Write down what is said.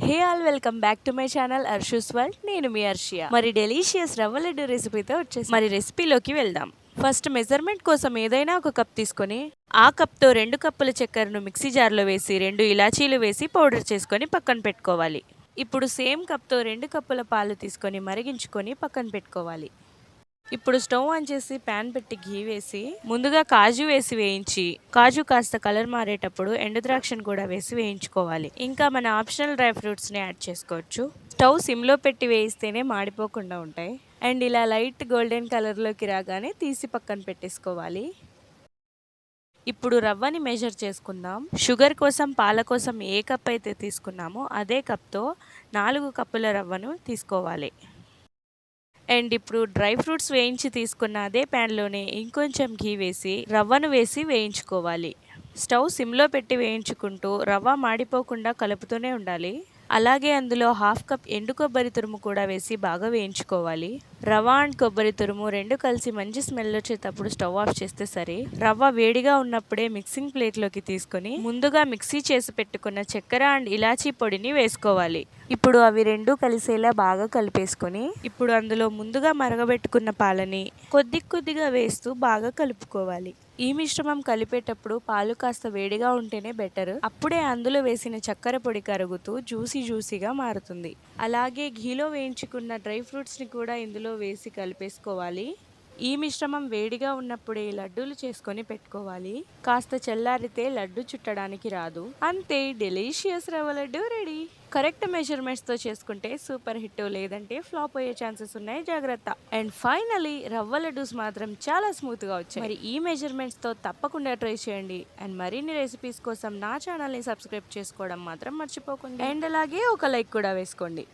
Hey all welcome back to my channel Arshu's world. నేను మీ అర్షియా. మరి డెలీషియస్ రవ్వ లడ్డు రెసిపీతో వచ్చేసి మరి రెసిపీలోకి వెళ్దాం. ఫస్ట్ మెజర్మెంట్ కోసం ఏదైనా ఒక కప్ తీసుకొని ఆ కప్తో 2 కప్పుల చక్కెరను మిక్సీ జార్లో వేసి 2 ఇలాచీలు వేసి పౌడర్ చేసుకొని పక్కన పెట్టుకోవాలి. ఇప్పుడు సేమ్ కప్తో 2 కప్పుల పాలు తీసుకొని మరిగించుకొని పక్కన పెట్టుకోవాలి. ఇప్పుడు స్టవ్ ఆన్ చేసి ప్యాన్ పెట్టి ఘీ వేసి ముందుగా కాజు వేసి వేయించి కాజు కాస్త కలర్ మారేటప్పుడు ఎండు ద్రాక్షను కూడా వేసి వేయించుకోవాలి. ఇంకా మన ఆప్షనల్ డ్రై ఫ్రూట్స్ని యాడ్ చేసుకోవచ్చు. స్టవ్ సిమ్లో పెట్టి వేయిస్తేనే మాడిపోకుండా ఉంటాయి. అండ్ ఇలా లైట్ గోల్డెన్ కలర్లోకి రాగానే తీసి పక్కన పెట్టేసుకోవాలి. ఇప్పుడు రవ్వని మెజర్ చేసుకుందాం. షుగర్ కోసం పాల కోసం ఏ కప్ అయితే తీసుకున్నామో అదే కప్తో 4 కప్పుల రవ్వను తీసుకోవాలి. అండ్ ఇప్పుడు డ్రై ఫ్రూట్స్ వేయించి తీసుకున్న అదే ప్యాన్లోనే ఇంకొంచెం ఘీ వేసి రవ్వను వేసి వేయించుకోవాలి. స్టవ్ సిమ్లో పెట్టి వేయించుకుంటూ రవ్వ మాడిపోకుండా కలుపుతూనే ఉండాలి. అలాగే అందులో 1/2 కప్ ఎండు కొబ్బరి తురుము కూడా వేసి బాగా వేయించుకోవాలి. రవ్వ అండ్ కొబ్బరి తురుము 2 కలిసి మంచి స్మెల్ వచ్చేటప్పుడు స్టవ్ ఆఫ్ చేస్తే సరే. రవ్వ వేడిగా ఉన్నప్పుడే మిక్సింగ్ ప్లేట్లోకి తీసుకొని ముందుగా మిక్సీ చేసి పెట్టుకున్న చక్కెర అండ్ ఇలాచీ పొడిని వేసుకోవాలి. ఇప్పుడు అవి 2 కలిసేలా బాగా కలిపేసుకొని ఇప్పుడు అందులో ముందుగా మరగబెట్టుకున్న పాలని కొద్దిగా వేస్తూ బాగా కలుపుకోవాలి. ఈ మిశ్రమం కలిపేటప్పుడు పాలు కాస్త వేడిగా ఉంటేనే బెటర్. అప్పుడే అందులో వేసిన చక్కెర పొడి కరుగుతూ జ్యూసీగా మారుతుంది. అలాగే ఘీలో వేయించుకున్న డ్రై ఫ్రూట్స్ని కూడా ఇందులో వేసి కలిపేసుకోవాలి. ఈ మిశ్రమం వేడిగా ఉన్నప్పుడే లడ్డూలు చేసుకొని పెట్టుకోవాలి. కాస్త చల్లారితే లడ్డు చుట్టడానికి రాదు. అంతే, డెలీషియస్ రవ్వ లడ్డు రెడీ. కరెక్ట్ మెజర్మెంట్స్తో చేసుకుంటే సూపర్ హిట్, లేదంటే ఫ్లాప్ అయ్యే ఛాన్సెస్ ఉన్నాయి, జాగ్రత్త. అండ్ ఫైనలీ రవ్వ లడ్డూస్ మాత్రం చాలా స్మూత్గా వచ్చాయి. మరి ఈ మెజర్మెంట్స్తో తప్పకుండా ట్రై చేయండి. అండ్ మరిన్ని రెసిపీస్ కోసం నా ఛానల్ని సబ్స్క్రైబ్ చేసుకోవడం మాత్రం మర్చిపోకండి. అండ్ అలాగే ఒక లైక్ కూడా వేసుకోండి.